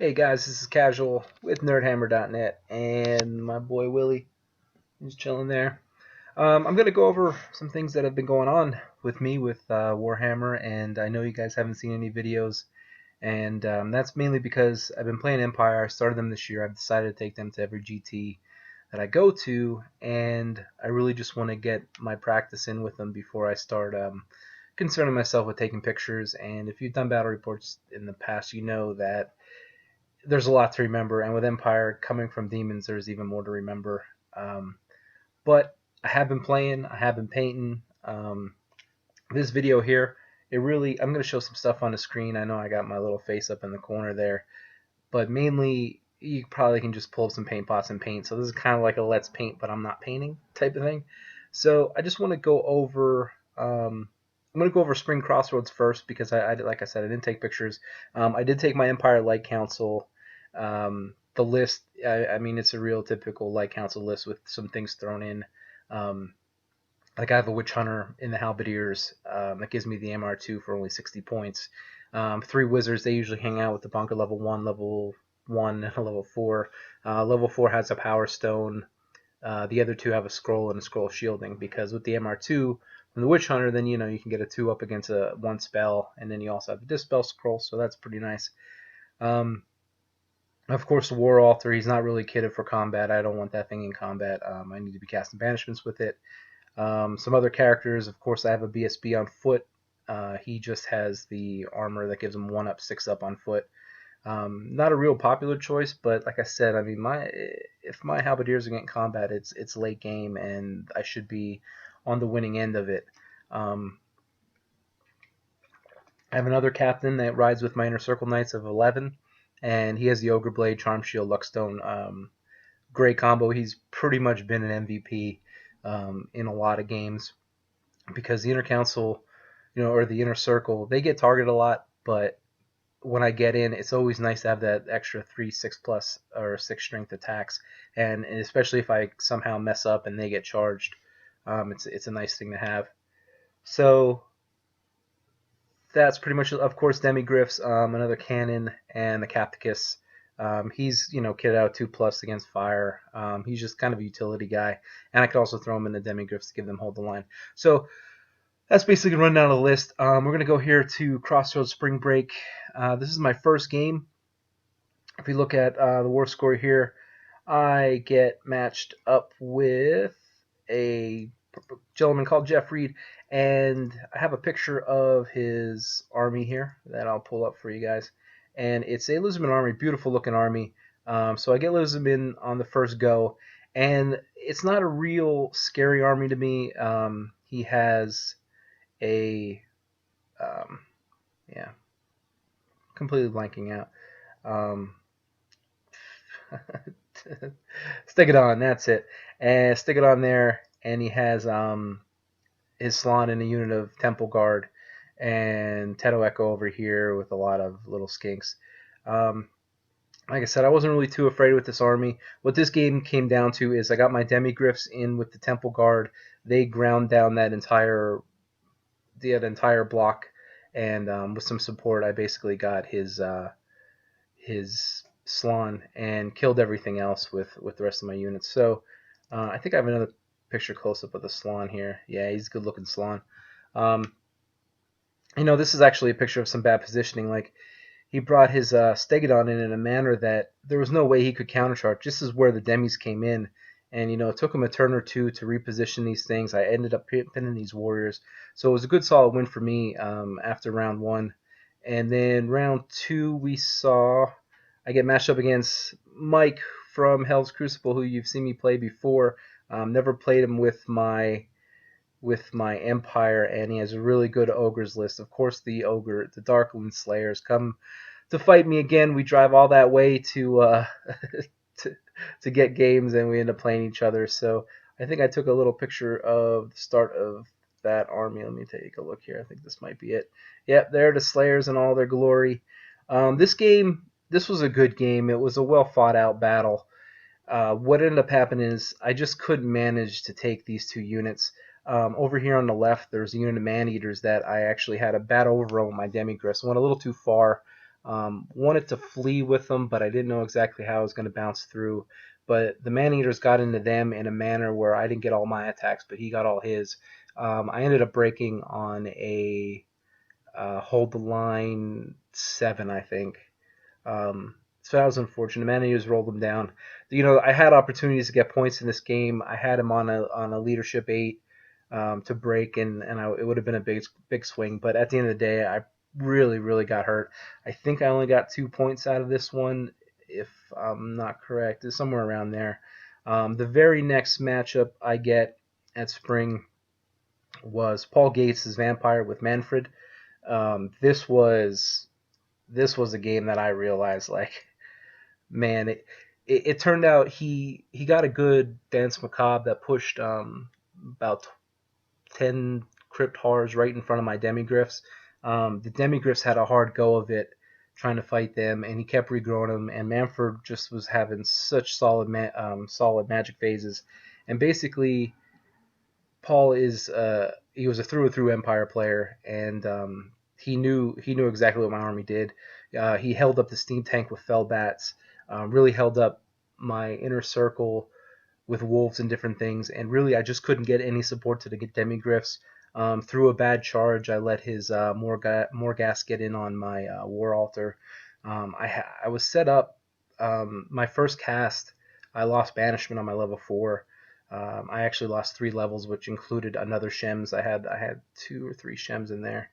Hey guys, this is Casual with NerdHammer.net, and my boy Willie is chilling there. I'm going to go over some things that have been going on with me with Warhammer, and I know you guys haven't seen any videos, and that's mainly because I've been playing Empire. I started them this year. I've decided to take them to every GT that I go to, and I really just want to get my practice in with them before I start concerning myself with taking pictures. And if you've done battle reports in the past, you know that there's a lot to remember, and with Empire coming from Demons, there's even more to remember. Um, but I have been playing, I have been painting. This video here, I'm going to show some stuff on the screen. I know I got my little face up in the corner there, but mainly you probably can just pull up some paint pots and paint. So this is kind of like a let's paint, but I'm not painting type of thing. So I just want to go over. I'm going to go over Spring Crossroads first because like I said, I didn't take pictures. I did take my Empire Light Council. The list, I mean, it's a real typical Light Council list with some things thrown in. Um, like I have a Witch Hunter in the Halberdiers that gives me the MR2 for only 60 points. Three Wizards, they usually hang out with the bunker level 1, level 1, and a level 4. Level 4 has a Power Stone. The other two have a scroll and a scroll shielding because with the MR2 from the Witch Hunter, then you can get a 2 up against a 1 spell, and then you also have the Dispel scroll, so that's pretty nice. Um, of course, the War Altar, he's not really kitted for combat. I don't want that thing in combat. I need to be casting banishments with it. Some other characters, of course, I have a BSB on foot. He just has the armor that gives him 1 up, 6 up on foot. Not a real popular choice, but like I said, I mean, if my halberdiers are getting combat, it's late game, and I should be on the winning end of it. Um, I have another captain that rides with my Inner Circle Knights of 11, and he has the Ogre Blade, Charm Shield, Luckstone. Great combo. He's pretty much been an MVP in a lot of games because the Inner Council, or the Inner Circle, they get targeted a lot, but when I get in, it's always nice to have that extra 3, 6 plus or 6 strength attacks, and especially if I somehow mess up and they get charged, it's a nice thing to have. So that's pretty much, of course, Demigryphs, another cannon, and the Capticus. He's kitted out 2 plus against fire. He's just kind of a utility guy, and I could also throw him in the Demigryphs to give them hold the line. So that's basically run down the list. We're going to go here to Crossroads Spring Break. This is my first game. If we look at the war score here, I get matched up with a gentleman called Jeff Reed, and I have a picture of his army here that I'll pull up for you guys. And it's a Lizardman army, beautiful looking army. So I get Lizardman on the first go, and it's not a real scary army to me. He has a yeah, completely blanking out. Um, Stick it on, that's it. And stick it on there, and he has his Slann in a unit of Temple Guard, and Teto Echo over here with a lot of little skinks. Um, like I said, I wasn't really too afraid with this army. What this game came down to is I got my Demigryphs in with the Temple Guard. They ground down that entire block, and with some support, I basically got his Slann and killed everything else with the rest of my units. So I think I have another picture close up of the Slann here. Yeah, he's a good looking Slann. Um, this is actually a picture of some bad positioning. Like he brought his Stegodon in a manner that there was no way he could countercharge. This is where the demis came in, and it took him a turn or two to reposition these things. I ended up pinning these warriors, so it was a good solid win for me after round 1. And then round 2 we saw I get matched up against Mike from Hell's Crucible, who you've seen me play before. Never played him with my Empire, and he has a really good ogres list. Of course, the Darkmoon Slayers come to fight me again. We drive all that way to to get games, and we end up playing each other. So I think I took a little picture of the start of that army. Let me take a look here. I think this might be it. Yep, there are the Slayers in all their glory. This was a good game. It was a well fought out battle. What ended up happening is I just couldn't manage to take these 2 units. Over here on the left, there's a unit of man-eaters that I actually had a bad overrun with my Demigryphs. Went a little too far. Wanted to flee with them, but I didn't know exactly how I was going to bounce through. But the man-eaters got into them in a manner where I didn't get all my attacks, but he got all his. I ended up breaking on a hold the line 7, I think. So that was unfortunate. Man-eaters rolled them down. I had opportunities to get points in this game. I had him on a leadership 8 to break, and it would have been a big swing. But at the end of the day, I really, really got hurt. I think I only got 2 points out of this one, if I'm not correct. It's somewhere around there. The very next matchup I get at Spring was Paul Gates' Vampire with Manfred. This was a game that I realized, like, man, it turned out he got a good Dance Macabre that pushed about 10 Crypt Horrors right in front of my Demigryphs. The Demigryphs had a hard go of it trying to fight them, and he kept regrowing them, and Manfred just was having such solid magic phases. And basically, Paul he was a through and through Empire player, and he knew exactly what my army did. He held up the steam tank with fell bats, really held up my inner circle with wolves and different things, and really I just couldn't get any support to the Demigryphs. Through a bad charge, I let his Morghast get in on my war altar. I was set up. My first cast, I lost banishment on my level 4. I actually lost 3 levels, which included another Shems. I had 2 or 3 Shems in there.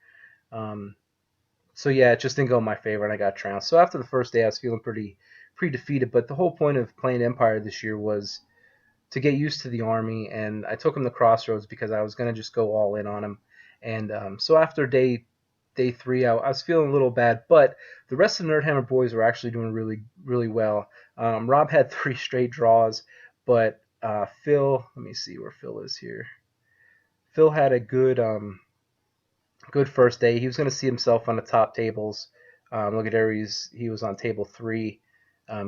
So yeah, it just didn't go in my favor, and I got trounced. So after the first day, I was feeling pretty defeated. But the whole point of playing Empire this year was to get used to the army, and I took him to Crossroads because I was going to just go all in on him. And so after day 3, I was feeling a little bad, but the rest of the Nerdhammer boys were actually doing really, really well. Rob had 3 straight draws, but Phil, let me see where Phil is here. Phil had a good first day. He was going to see himself on the top tables. Look at there, he was on table 3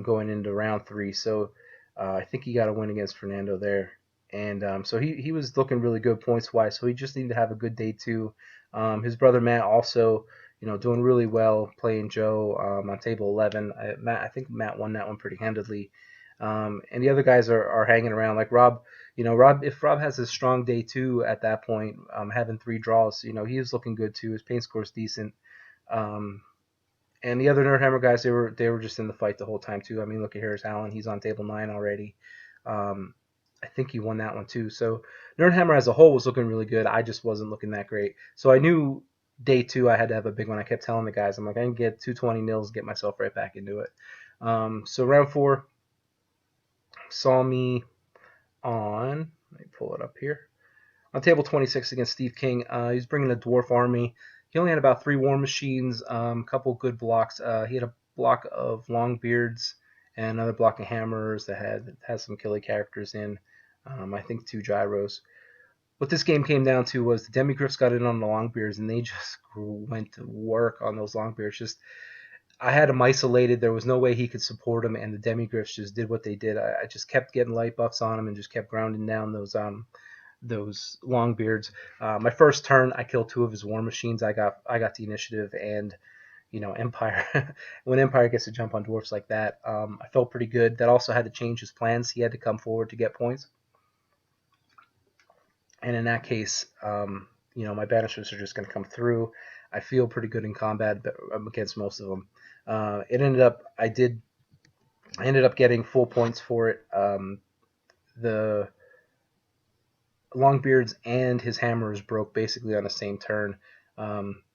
going into round 3. So I think he got a win against Fernando there. And so he was looking really good points-wise, so he just needed to have a good day too. His brother Matt also, doing really well, playing Joe on table 11. I think Matt won that one pretty handedly. And the other guys are hanging around. Like Rob, if Rob has a strong day too at that point, having 3 draws, he was looking good too. His paint score is decent. And the other Nerdhammer guys, they were just in the fight the whole time too. I mean, look at Harris Allen; he's on table 9 already. I think he won that one too. So Nerdhammer as a whole was looking really good. I just wasn't looking that great. So I knew day 2 I had to have a big one. I kept telling the guys, I'm like, I can get 220 nils, get myself right back into it. So round 4 saw me on. Let me pull it up here. On table 26 against Steve King, he's bringing a dwarf army. He only had about 3 war machines, a couple good blocks. He had a block of Longbeards and another block of hammers that had some killy characters in. I think 2 gyros. What this game came down to was the Demigryphs got in on the Longbeards, and they just went to work on those Longbeards. Just I had him isolated. There was no way he could support him, and the Demigryphs just did what they did. I just kept getting light buffs on him and just kept grounding down those Longbeards. My first turn, I killed 2 of his war machines. I got the initiative, and Empire. When Empire gets to jump on dwarfs like that, I felt pretty good. That also had to change his plans. He had to come forward to get points, and in that case, my banishments are just going to come through. I feel pretty good in combat against most of them. I ended up getting full points for it. The Longbeards and his hammers broke basically on the same turn.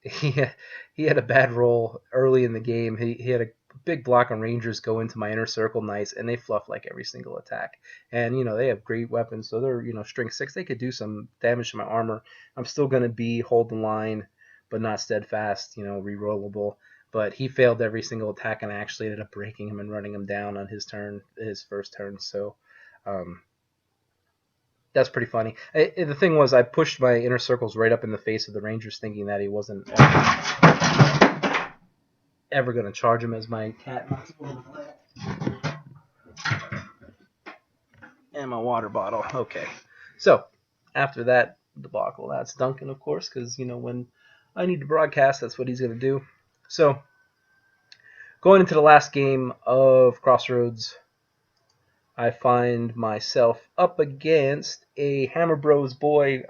He had a bad roll early in the game. He had a big block on Rangers go into my inner circle nice, and they fluff like every single attack. And they have great weapons, so they're strength 6. They could do some damage to my armor. I'm still gonna be holding line, but not steadfast. Rerollable. But he failed every single attack, and I actually ended up breaking him and running him down on his first turn. So. That's pretty funny. The thing was, I pushed my inner circles right up in the face of the Rangers, thinking that he wasn't ever going to charge him as my cat knocks over the and my water bottle. Okay. So, after that debacle, that's Duncan, of course, because, when I need to broadcast, that's what he's going to do. So, Going into the last game of Crossroads, I find myself up against a Hammer Bros boy,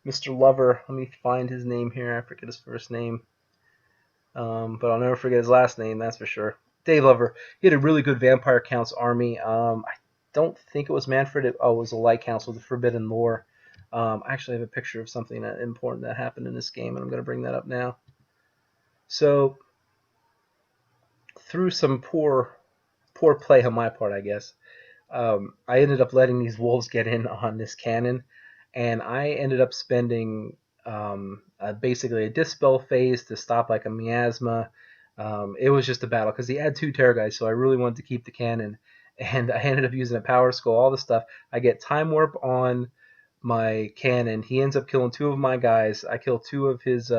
Mr. Lover. Let me find his name here. I forget his first name, but I'll never forget his last name, that's for sure. Dave Lover. He had a really good Vampire Counts army. I don't think it was Manfred. It was a Light Council, the Forbidden Lore. I actually have a picture of something important that happened in this game, and I'm going to bring that up now. So, through some poor play on my part, I guess, I ended up letting these wolves get in on this cannon, and I ended up spending basically a dispel phase to stop like a miasma. It was just a battle because he had 2 Terrorgeist, so I really wanted to keep the cannon, and I ended up using a Power Skull, all the stuff. I get Time Warp on my cannon. He ends up killing 2 of my guys. I kill 2 of his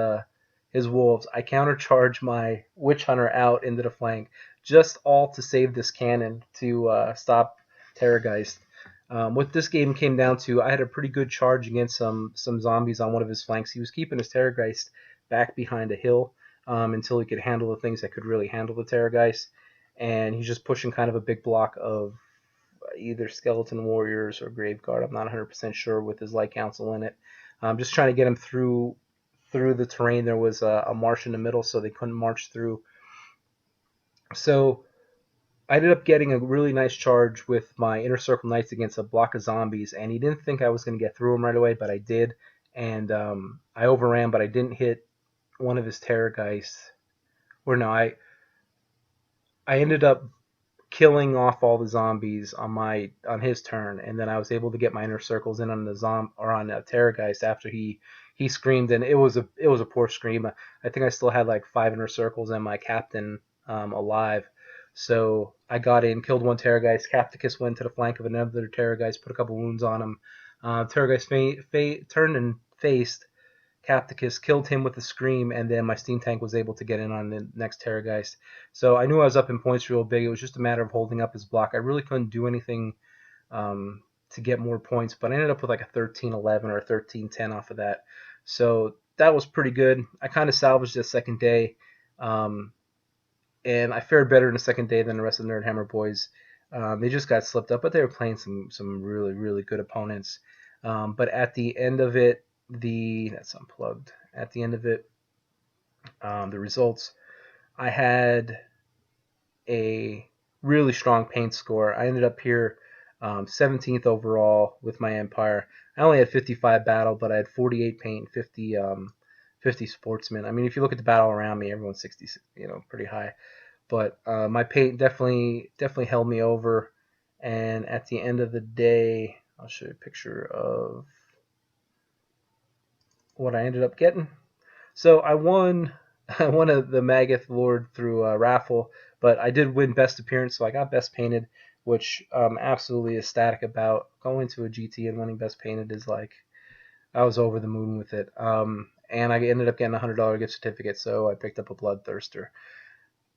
wolves. I countercharge my Witch Hunter out into the flank, just all to save this cannon to stop Terrorgeist. What this game came down to, I had a pretty good charge against some zombies on one of his flanks. He was keeping his Terrorgeist back behind a hill until he could handle the things that could really handle the Terrorgeist, and he's just pushing kind of a big block of either Skeleton Warriors or Graveguard. I'm not 100% sure with his Light Council in it. I'm just trying to get him through the terrain. There was a marsh in the middle, so they couldn't march through. So I ended up getting a really nice charge with my Inner Circle Knights against a block of zombies, and he didn't think I was going to get through him right away, but I did. And I overran, but I didn't hit one of his Terrorgeists. Or no, I ended up killing off all the zombies on his turn, and then I was able to get my Inner Circles in on the on Terrorgeist after he screamed, and it was a poor scream. I think I still had like 5 Inner Circles and my captain alive. So I got in, killed 1 Terrorgeist. Capticus went to the flank of another Terrorgeist, put a couple wounds on him. Terrorgeist turned and faced Capticus, killed him with a scream, and then my steam tank was able to get in on the next Terrorgeist. So I knew I was up in points real big. It was just a matter of holding up his block. I really couldn't do anything to get more points, but I ended up with like a 13-11 or a 13-10 off of that. So that was pretty good. I kind of salvaged the second day, and I fared better in the second day than the rest of the Nerdhammer boys. They just got slipped up, but they were playing some really, really good opponents. But at the end of it, that's unplugged. At the end of it, the results, I had a really strong paint score. I ended up here 17th overall with my Empire. I only had 55 battle, but I had 48 paint, 50 sportsman. I mean, if you look at the battle around me, everyone's 60, pretty high. But my paint definitely held me over. And at the end of the day, I'll show you a picture of what I ended up getting. So I won the Magath Lord through a raffle, but I did win Best Appearance, so I got Best Painted, which I'm absolutely ecstatic about. Going to a GT and winning Best Painted is like, I was over the moon with it. And I ended up getting a $100 gift certificate, so I picked up a Bloodthirster.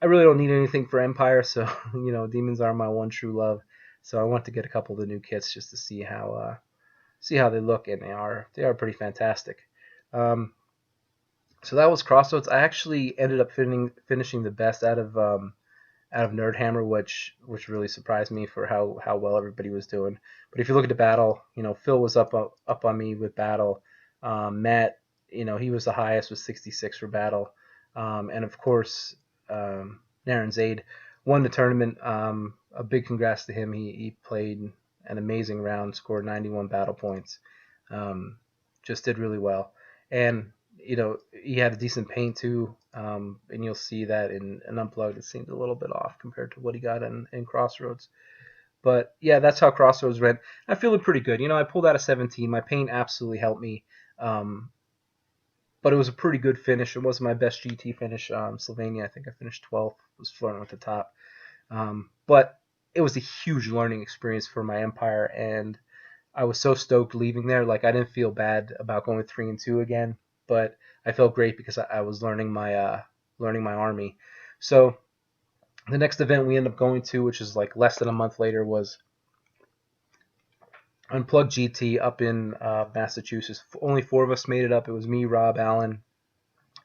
I really don't need anything for Empire, so demons are my one true love. So I want to get a couple of the new kits just to see how they look, and they are pretty fantastic. So that was Crossroads. I actually ended up finishing the best out of Nerdhammer, which really surprised me for how well everybody was doing. But if you look at the battle, Phil was up on me with battle. Matt, he was the highest with 66 for battle, and of course Naren Zaid won the tournament. A big congrats to him. He played an amazing round, scored 91 battle points, just did really well, and he had a decent paint too, and you'll see that in an Unplugged. It seemed a little bit off compared to what he got in Crossroads. But yeah, that's how Crossroads went. I'm feeling pretty good. I pulled out a 17. My paint absolutely helped me. But it was a pretty good finish. It wasn't my best GT finish. Sylvania, I think I finished 12th. Was flirting with the top. But it was a huge learning experience for my Empire, and I was so stoked leaving there. Like, I didn't feel bad about going 3-2 again, but I felt great because I was learning my army. So the next event we ended up going to, which is like less than a month later, was Unplugged GT up in Massachusetts. Only 4 of us made it up. It was me, Rob, Allen,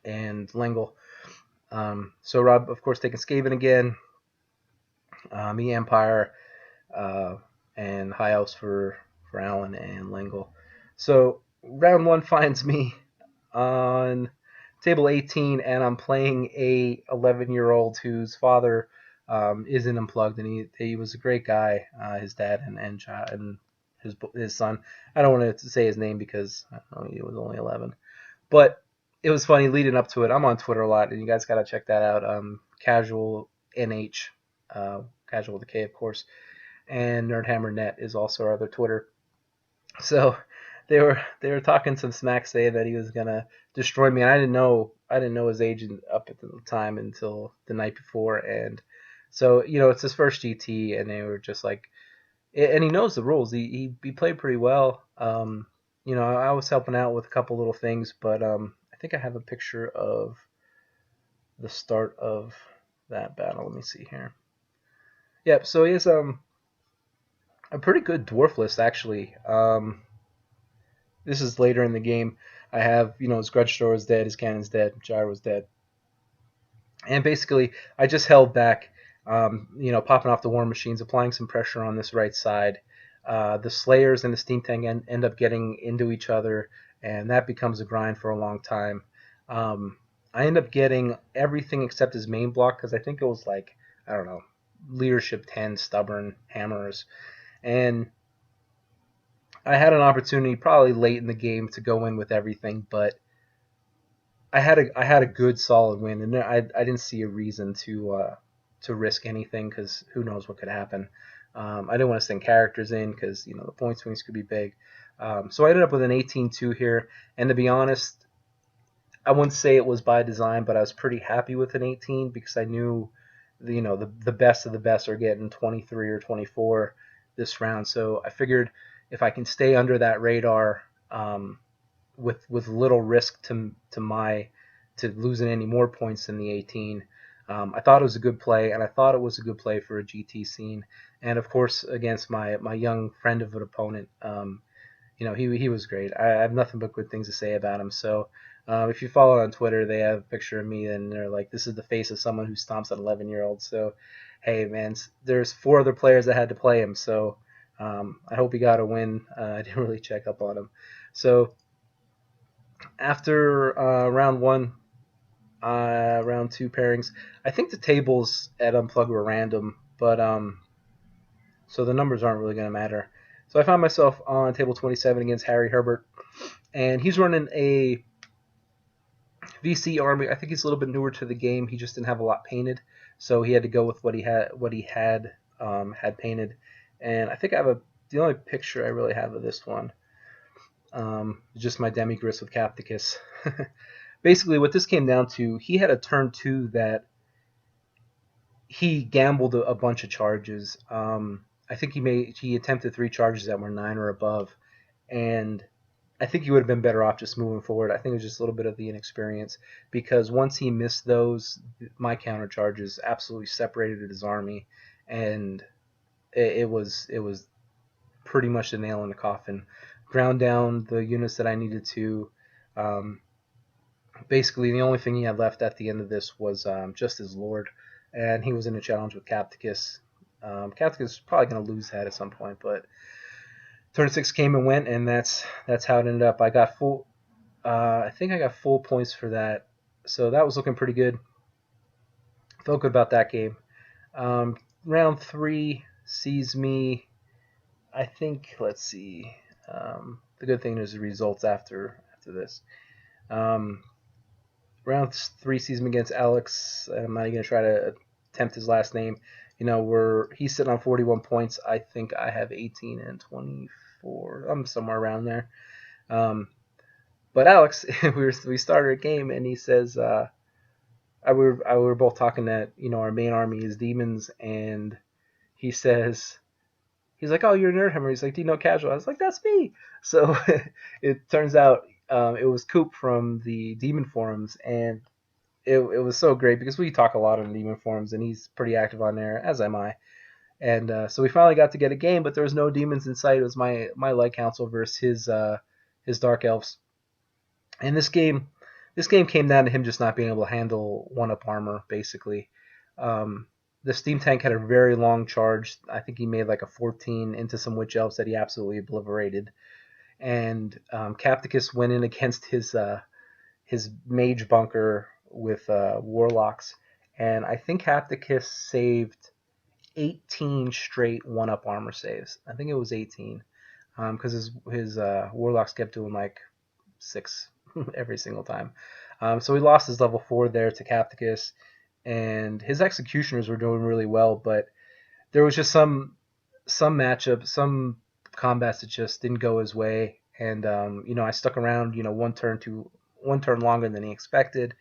and Lengel. So Rob, of course, taking Skaven again. Me Empire, uh, and High Elves for Alan and Langle. So round one finds me on table 18, and I'm playing a 11-year-old whose father isn't unplugged, and he was a great guy, his dad and his son. I don't want to say his name because I don't know, he was only 11, but it was funny leading up to it. I'm on Twitter a lot, and you guys got to check that out. Casual NH, Casual with a K, of course, and Nerdhammer Net is also our other Twitter. So they were talking some smack, saying that he was gonna destroy me, and I didn't know his age up at the time until the night before, and so it's his first GT, and they were just like, and he knows the rules. He played pretty well. I was helping out with a couple little things, but I think I have a picture of the start of that battle. Let me see here. Yep. So he has a pretty good dwarf list actually. This is later in the game. I have his Grudge Thrower is dead, his Cannon's dead, Gyro's dead, and basically I just held back. Popping off the War Machines, applying some pressure on this right side. The Slayers and the Steam Tank end up getting into each other, and that becomes a grind for a long time. I end up getting everything except his main block because I think it was like, I don't know, Leadership 10 Stubborn Hammers. And I had an opportunity probably late in the game to go in with everything, but I had a good solid win, and I didn't see a reason to risk anything because who knows what could happen. I didn't want to send characters in because the point swings could be big. So I ended up with an 18-2 here, and to be honest, I wouldn't say it was by design, but I was pretty happy with an 18 because I knew the best of the best are getting 23 or 24 this round. So I figured if I can stay under that radar with little risk to losing any more points than the 18, I thought it was a good play, and I thought it was a good play for a GT scene. And of course, against my young friend of an opponent, he was great. I have nothing but good things to say about him. So if you follow on Twitter, they have a picture of me, and they're like, "This is the face of someone who stomps an 11-year-old." So, hey, man, there's 4 other players that had to play him. So I hope he got a win. I didn't really check up on him. So after round 1, round 2 pairings, I think the tables at Unplug were random, but so the numbers aren't really going to matter. So I found myself on table 27 against Harry Herbert, and he's running a VC army. I think he's a little bit newer to the game. He just didn't have a lot painted, so he had to go with what he had painted. And I think the only picture I really have of this one, just my Demigris with Capticus. Basically, what this came down to, he had a turn 2 that he gambled a bunch of charges. I think he attempted 3 charges that were 9 or above, and I think he would have been better off just moving forward. I think it was just a little bit of the inexperience because once he missed those, my counter charges absolutely separated his army, and it was pretty much the nail in the coffin. Ground down the units that I needed to. Basically, the only thing he had left at the end of this was just his Lord, and he was in a challenge with Capticus. Capticus is probably going to lose that at some point, but turn 6 came and went, and that's how it ended up. I got full. I think I got full points for that, so that was looking pretty good. Felt good about that game. Round 3 sees me. I think. Let's see. The good thing is the results after this. Round 3 sees me against Alex. I'm not even gonna try to attempt his last name. He's sitting on 41 points. I think I have 18 and 24. I'm somewhere around there. But Alex, we started a game, and he says, we were both talking that our main army is demons, and he says, he's like, "Oh, you're a Nerdhammer." He's like, "Do you know Casual?" I was like, "That's me." So it turns out it was Coop from the Demon forums, and it was so great because we talk a lot on Demon forums, and he's pretty active on there, as am I. And so we finally got to get a game, but there was no demons in sight. It was my Light Council versus his Dark Elves. And this game, this game came down to him just not being able to handle one-up armor, basically. Um, the Steam Tank had a very long charge. I think he made like a 14 into some Witch Elves that he absolutely obliterated. And Capticus went in against his Mage Bunker with Warlocks, and I think Capticus saved 18 straight one-up armor saves. I think it was 18, because his Warlocks kept doing like 6 every single time. So he lost his level 4 there to Capticus, and his Executioners were doing really well, but there was just some matchups, some combats that just didn't go his way, and I stuck around, one turn longer than he expected,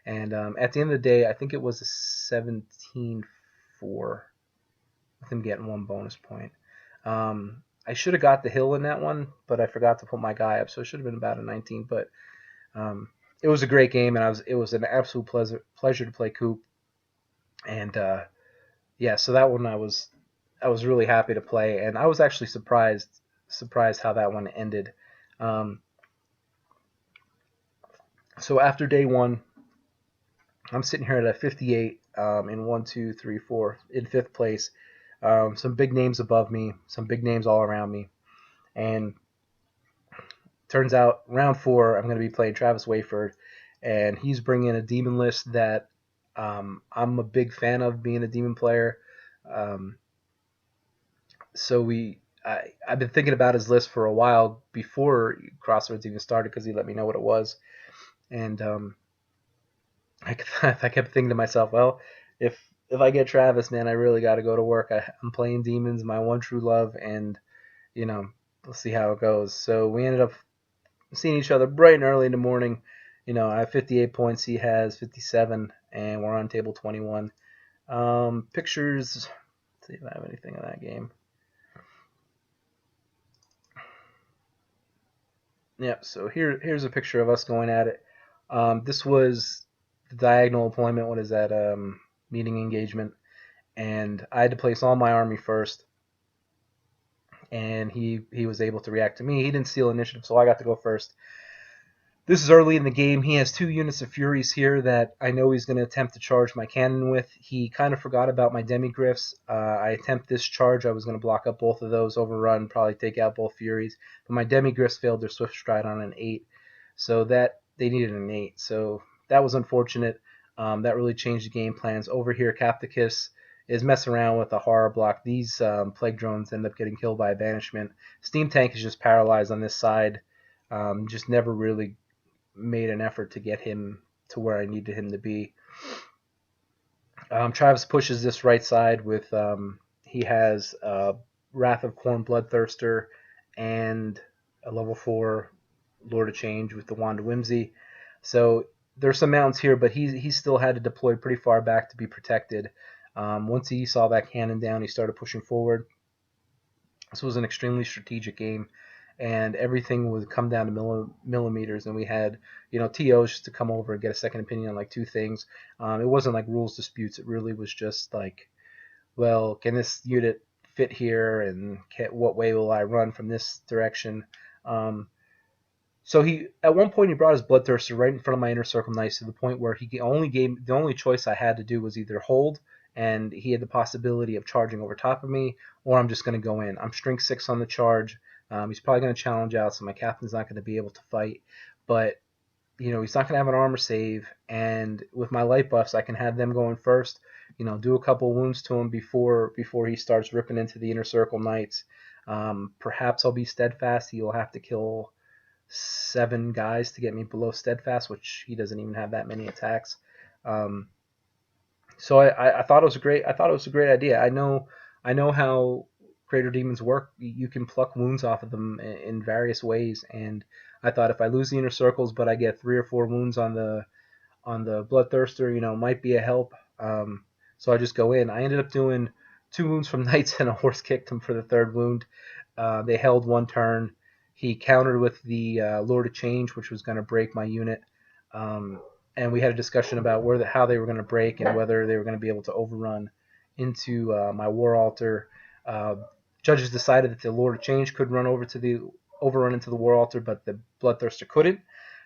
and at the end of the day, I think it was a 17-4 with him getting 1 bonus point. I should have got the hill in that one, but I forgot to put my guy up, so it should have been about a 19. But it was a great game, and it was an absolute pleasure to play Coop. And yeah, so that one I was really happy to play, and I was actually surprised how that one ended. Um, so after day one, I'm sitting here at a 58 in 1, 2, 3, 4 in 5th place. Some big names above me, some big names all around me, and turns out round 4 I'm going to be playing Travis Wayford, and he's bringing a demon list that I'm a big fan of, being a demon player. Um, so I've been thinking about his list for a while before Crossroads even started, because he let me know what it was, and I kept thinking to myself, well, if I get Travis, man, I really got to go to work. I'm playing demons, my one true love, and we'll see how it goes. So we ended up seeing each other bright and early in the morning. I have 58 points, he has 57, and we're on table 21. Pictures. Let's see if I have anything in that game. Yep. So here's a picture of us going at it. This was the diagonal appointment. What is that? Meeting engagement, and I had to place all my army first, and he was able to react to me. He didn't steal initiative, so I got to go first. This is early in the game. He has 2 units of Furies here that I know he's going to attempt to charge my cannon with. He kind of forgot about my Demigryphs. I attempt this charge. I was going to block up both of those, overrun, probably take out both Furies. But my Demigryphs failed their Swift Stride on an 8. So that they needed an 8. So that was unfortunate. That really changed the game plans. Over here, Capticus is messing around with a horror block. These Plague Drones end up getting killed by a Banishment. Steam Tank is just paralyzed on this side. Just never really made an effort to get him to where I needed him to be. Travis pushes this right side with he has Wrath of Khorne Bloodthirster and a level 4 Lord of Change with the Wand of Whimsy. So there's some mountains here, but he still had to deploy pretty far back to be protected. Once he saw that cannon down, he started pushing forward. This was an extremely strategic game, and everything would come down to millimeters, and we had TOs just to come over and get a second opinion on like 2 things. It wasn't like rules disputes. It really was just like, well, can this unit fit here, and what way will I run from this direction? So he at one point he brought his Bloodthirster right in front of my Inner Circle Knights, to the point where the only choice I had to do was either hold, and he had the possibility of charging over top of me, or I'm just going to go in. I'm strength 6 on the charge. He's probably going to challenge out, so my captain's not going to be able to fight. But he's not going to have an armor save, and with my light buffs, I can have them going first. Do a couple wounds to him before he starts ripping into the Inner Circle Knights. Perhaps I'll be steadfast. He'll have to kill 7 guys to get me below steadfast, which he doesn't even have that many attacks. So I thought it was a great idea. I know how Crater Demons work. You can pluck wounds off of them in various ways, and I thought if I lose the Inner Circles, but I get 3 or 4 wounds on the Bloodthirster, might be a help. So I just go in. I ended up doing 2 wounds from Knights, and a horse kicked him for the 3rd wound. They held 1 turn. He countered with the Lord of Change, which was going to break my unit. And we had a discussion about how they were going to break, and whether they were going to be able to overrun into my War Altar. Judges decided that the Lord of Change could overrun into the War Altar, but the Bloodthirster couldn't.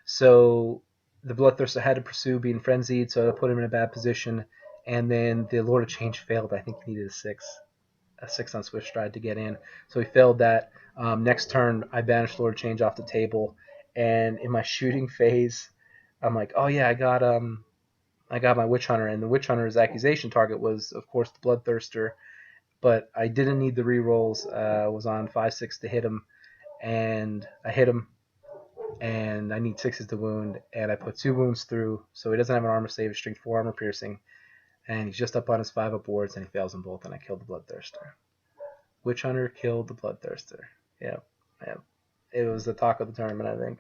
So the Bloodthirster had to pursue being frenzied, so I put him in a bad position. And then the Lord of Change failed. I think he needed a six on Swift Stride to get in, so he failed that. Next turn, I banished Lord of Change off the table, and in my shooting phase, I'm like, oh yeah, I got my Witch Hunter, and the Witch Hunter's accusation target was, of course, the Bloodthirster, but I didn't need the rerolls. Was on 5/6 to hit him, and I hit him, and I need 6s to wound, and I put 2 wounds through, so he doesn't have an armor save, strength 4 armor piercing, and he's just up on his 5 up boards, and he fails them both, and I killed the Bloodthirster. Witch Hunter killed the Bloodthirster. Yeah, yeah. It was the talk of the tournament, I think.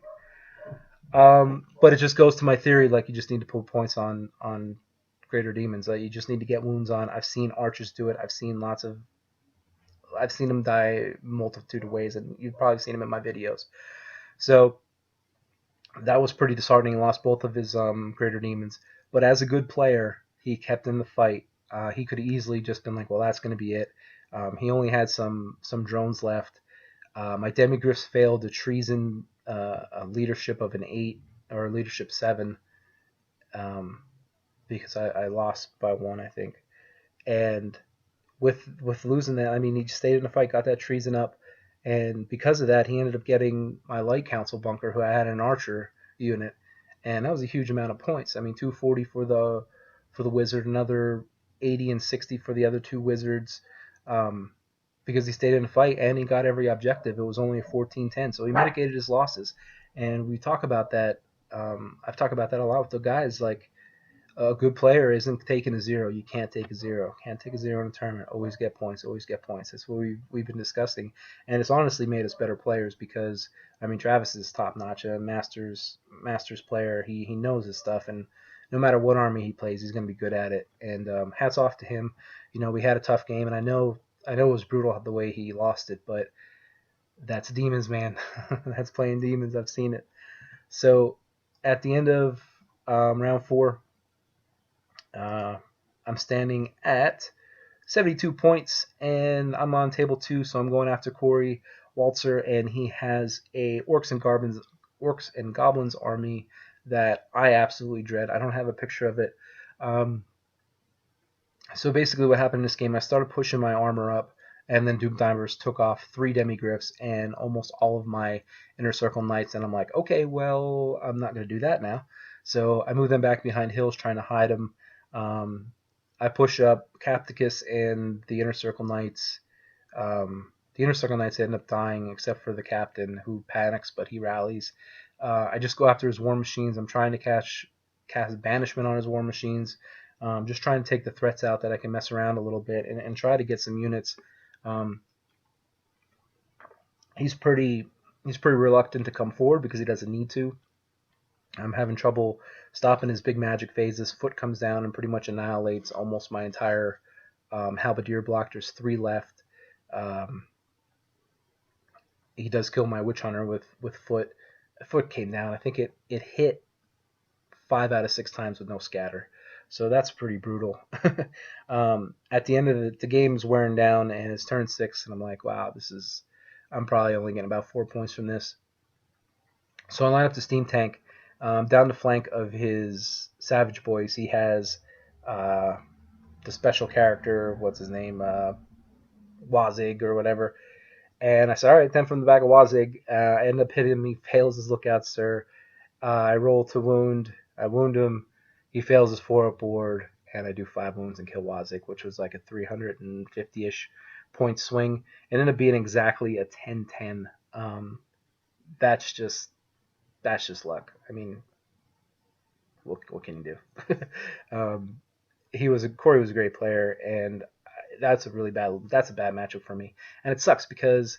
But it just goes to my theory, like you just need to pull points on greater demons. Like you just need to get wounds on. I've seen archers do it. I've seen them die a multitude of ways, and you've probably seen them in my videos. So that was pretty disheartening. He lost both of his greater demons, but as a good player, he kept in the fight. He could have easily just been like, well, that's going to be it. He only had some drones left. My demigryphs failed to treason a leadership of an 8 or a leadership 7 because I lost by 1, I think. And with losing that, I mean, he stayed in the fight, got that treason up, and because of that, he ended up getting my light council bunker, who I had an archer unit, and that was a huge amount of points. I mean, 240 for the wizard, another 80 and 60 for the other 2 wizards. Because he stayed in the fight and he got every objective. It was only a 14-10, so he mitigated his losses. And we talk about that. I've talked about that a lot with the guys. Like, a good player isn't taking a 0. You can't take a 0. Can't take a 0 in a tournament. Always get points. Always get points. That's what we've been discussing, and it's honestly made us better players because I mean Travis is top notch, a Masters player. He knows his stuff, and no matter what army he plays, he's going to be good at it. And hats off to him. You know, we had a tough game, and I know it was brutal the way he lost it, but that's demons, man. That's playing demons. I've seen it. So at the end of round 4. I'm standing at 72 points, and I'm on table 2, so I'm going after Corey Waltzer, and he has a Orcs and Goblins army that I absolutely dread. I don't have a picture of it. So basically what happened in this game, I started pushing my armor up, and then Duke Divers took off 3 demigryphs and almost all of my Inner Circle Knights, and I'm like, okay, well, I'm not going to do that now. So I moved them back behind hills, trying to hide them. I push up Capticus and the Inner Circle Knights. The Inner Circle Knights end up dying, except for the captain, who panics, but he rallies. I just go after his war machines. I'm trying to cast banishment on his war machines. Just trying to take the threats out that I can mess around a little bit and try to get some units. He's pretty reluctant to come forward because he doesn't need to. I'm having trouble stopping his big magic phase. His foot comes down and pretty much annihilates almost my entire halberdier block. There's 3 left. He does kill my witch hunter with foot. Foot came down. I think it hit 5 out of 6 times with no scatter. So that's pretty brutal. At the end of the game's wearing down, and it's turn 6, and I'm like, wow, I'm probably only getting about 4 points from this. So I line up the Steam Tank. Down the flank of his Savage Boys, he has the special character, what's his name, Wazig or whatever. And I said, all right, 10 from the back of Wazig. I end up hitting him. He fails his lookout, sir. I roll to wound. I wound him. He fails his 4-up board, and I do 5 wounds and kill Wazig, which was like a 350-ish point swing. It ended up being exactly a 10-10. That's just luck. I mean, what can you do? Corey was a great player, and that's a bad matchup for me. And it sucks because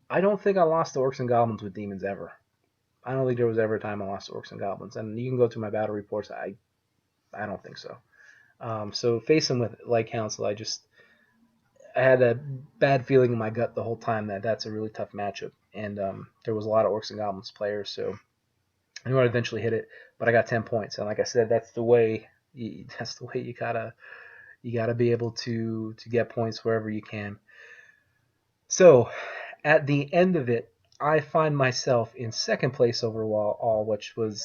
I don't think I lost to Orcs and Goblins with Demons ever. I don't think there was ever a time I lost to Orcs and Goblins. And you can go to my battle reports. I don't think so. So facing with Light Council, I had a bad feeling in my gut the whole time that that's a really tough matchup. And there was a lot of Orcs and Goblins players, so I knew I'd eventually hit it, but I got 10 points. And like I said, that's the way you gotta be able to get points wherever you can. So at the end of it, I find myself in second place overall, which was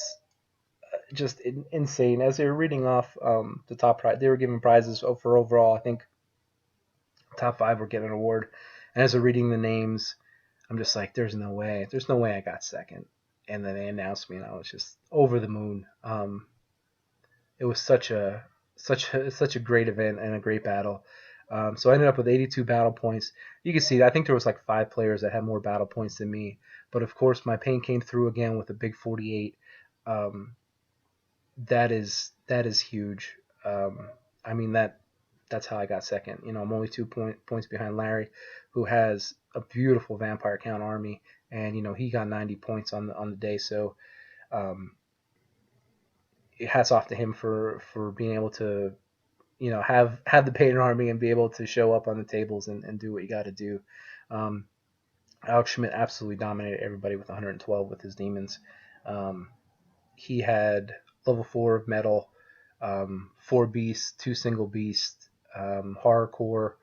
just insane. As they were reading off the top prize, they were giving prizes for overall. I think top 5 were getting an award. And as they're reading the names, I'm just like, there's no way. There's no way I got second. And then they announced me, and I was just over the moon. It was such a great event and a great battle. So I ended up with 82 battle points. You can see, I think there was like 5 players that had more battle points than me. But of course, my paint came through again with a big 48. Um, that is huge. I mean that's how I got second. I'm only 2 points behind Larry, who has a beautiful Vampire Count army, and he got 90 points on the day. So um, hats off to him for being able to have the painted army and be able to show up on the tables and do what you got to do. Um, Alex Schmidt absolutely dominated everybody with 112 with his demons. Um, he had level 4 of metal, 4 beasts, 2 single beasts, horror core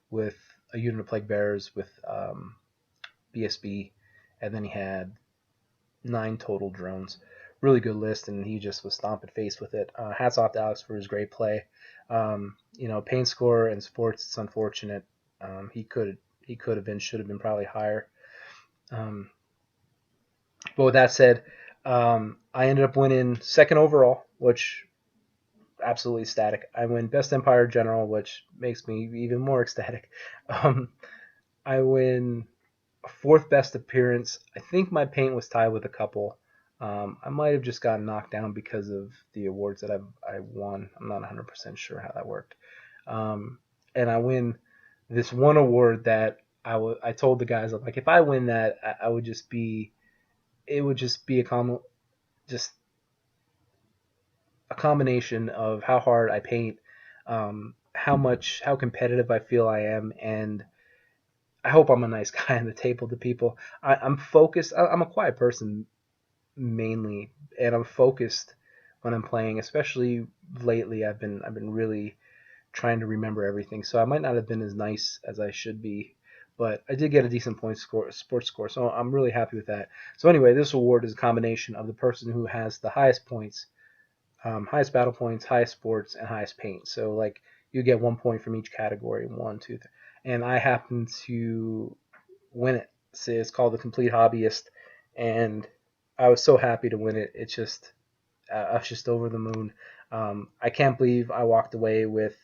with a unit of plague bearers with BSB, and then he had 9 total drones. Really good list, and he just was stomping face with it. Hats off to Alex for his great play. Pain score and sports, it's unfortunate. He could have been, should have been probably higher. Um, but with that said, I ended up winning second overall, which absolutely ecstatic. I win Best Empire General, which makes me even more ecstatic. Um, I win fourth best appearance. I think my paint was tied with a couple. I might have just gotten knocked down because of the awards that I won. I'm not 100% sure how that worked. And I win this one award that I told the guys, I'm like, if I win that, I would just be, it would just be just a combination of how hard I paint, how competitive I feel I am, and I hope I'm a nice guy on the table to people. I'm focused. I'm a quiet person mainly, and I'm focused when I'm playing. Especially lately, I've been really trying to remember everything. So I might not have been as nice as I should be, but I did get a decent sports score. So I'm really happy with that. So anyway, this award is a combination of the person who has the highest points, highest battle points, highest sports, and highest paint. So like you get 1 point from each category, one, two, three. And I happen to win it. So it's called the Complete Hobbyist, and I was so happy to win it. It's just I was just over the moon. I can't believe I walked away with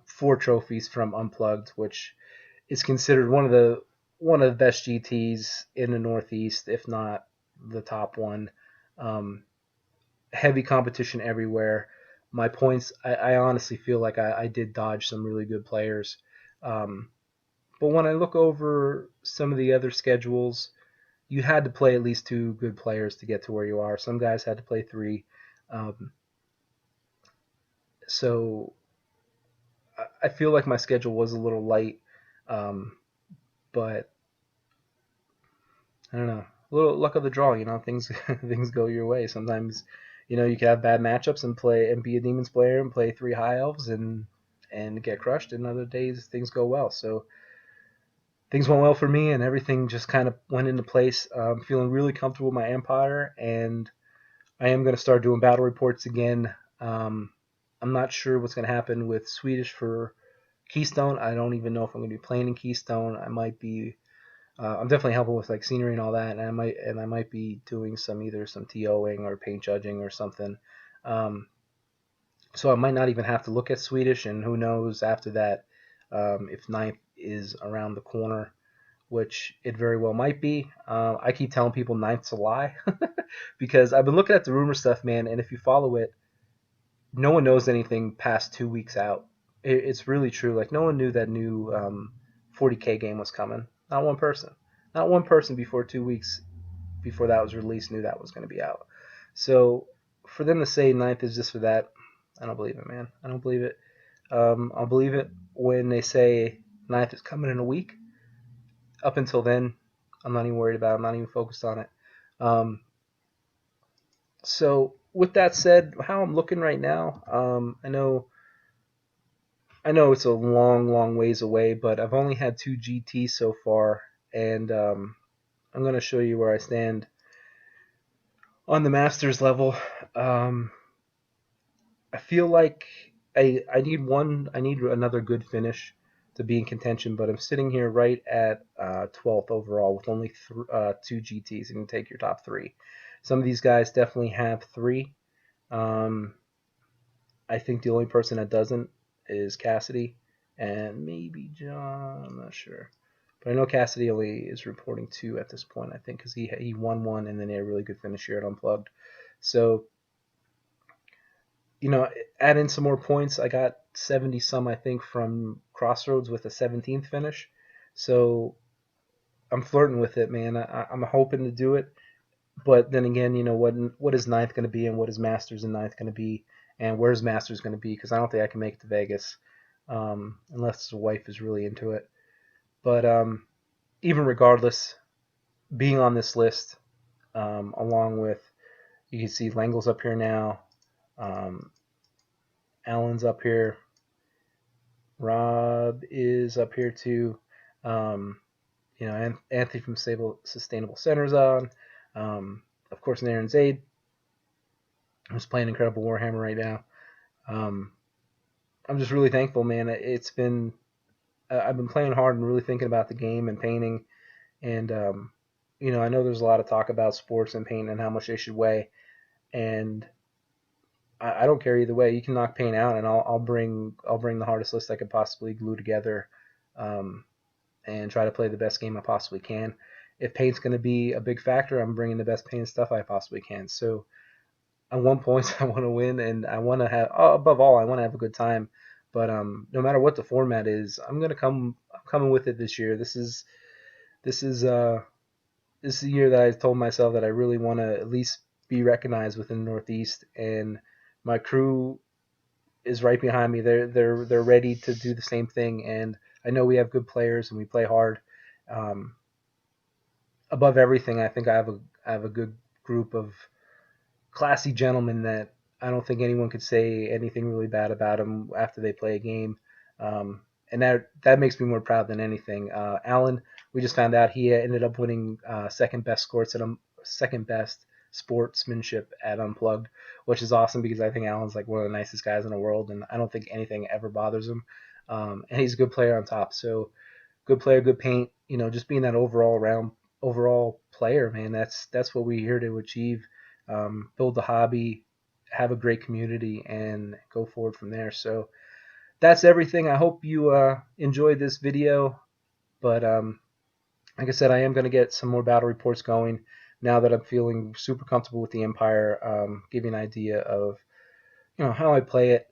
4 trophies from Unplugged, which is considered one of the best GTs in the Northeast, if not the top one. Um, Heavy competition everywhere. My points, I honestly feel like I did dodge some really good players. Um, but when I look over some of the other schedules, you had to play at least 2 good players to get to where you are. Some guys had to play 3. Um, so I feel like my schedule was a little light, but I don't know. A little luck of the draw, things things go your way. Sometimes, you can have bad matchups and play and be a demons player and play 3 high elves and get crushed. And other days things go well. So things went well for me, and everything just kind of went into place. I'm feeling really comfortable with my empire, and I am going to start doing battle reports again. I'm not sure what's going to happen with Swedish for Keystone. I don't even know if I'm going to be playing in Keystone. I might be. I'm definitely helping with like scenery and all that, and I might be doing either some TOing or paint judging or something. Um, so I might not even have to look at Swedish, and who knows after that if ninth is around the corner, which it very well might be. I keep telling people ninth's a lie because I've been looking at the rumor stuff, man, and if you follow it, no one knows anything past 2 weeks out. It's really true. Like no one knew that new 40K game was coming. Not one person. Not one person before 2 weeks before that was released knew that was going to be out. So for them to say ninth is just for that, I don't believe it, man. I don't believe it. I'll believe it when they say ninth is coming in a week. Up until then, I'm not even worried about it. I'm not even focused on it. Um, so with that said, how I'm looking right now, I know it's a long, long ways away, but I've only had 2 GTs so far, and I'm going to show you where I stand On the Masters level, I feel like I need another good finish to be in contention, but I'm sitting here right at 12th overall with only two GTs. You can take your top three. Some of these guys definitely have three. Um, I think the only person that doesn't is Cassidy, and maybe John. I'm not sure, but I know Cassidy only is reporting two at this point. I think because he won one and then he had a really good finish here at Unplugged. So add in some more points. I got 70 some, I think, from Crossroads with a 17th finish. So I'm flirting with it, man. I'm hoping to do it. But then again, what is ninth going to be and what is Masters in ninth going to be and where's Masters going to be? Because I don't think I can make it to Vegas unless the wife is really into it. But even regardless, being on this list, along with, you can see Langle's up here now. Allen's up here. Rob is up here too. Um, Anthony from Sustainable Center's on. Of course, Naren Zaid, who's playing incredible Warhammer right now. Um, I'm just really thankful, man. I've been playing hard and really thinking about the game and painting, and I know there's a lot of talk about sports and paint and how much they should weigh, and I don't care either way. You can knock paint out, and I'll bring the hardest list I could possibly glue together. Um, and try to play the best game I possibly can. If paint's going to be a big factor, I'm bringing the best paint stuff I possibly can. So I want points, I want to win, and I want to have, above all, I want to have a good time. But no matter what the format is, I'm coming with it this year. This is uh, this is the year that I told myself that I really want to at least be recognized within the Northeast, and my crew is right behind me. They're ready to do the same thing, and I know we have good players and we play hard. Um, Above everything, I think I have a good group of classy gentlemen that I don't think anyone could say anything really bad about them after they play a game. And that makes me more proud than anything. Alan, we just found out he ended up winning second best sportsmanship at Unplugged, which is awesome because I think Alan's like one of the nicest guys in the world, and I don't think anything ever bothers him. And he's a good player on top. So good player, good paint. Just being that overall player, man. That's what we're here to achieve. Build the hobby, have a great community, and go forward from there. So that's everything. I hope you enjoyed this video. But like I said, I am going to get some more battle reports going now that I'm feeling super comfortable with the Empire. Give you an idea of how I play it.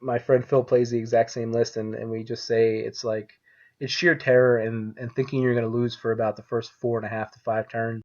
My friend Phil plays the exact same list, and we just say it's sheer terror and thinking you're going to lose for about the first 4.5 to 5 turns.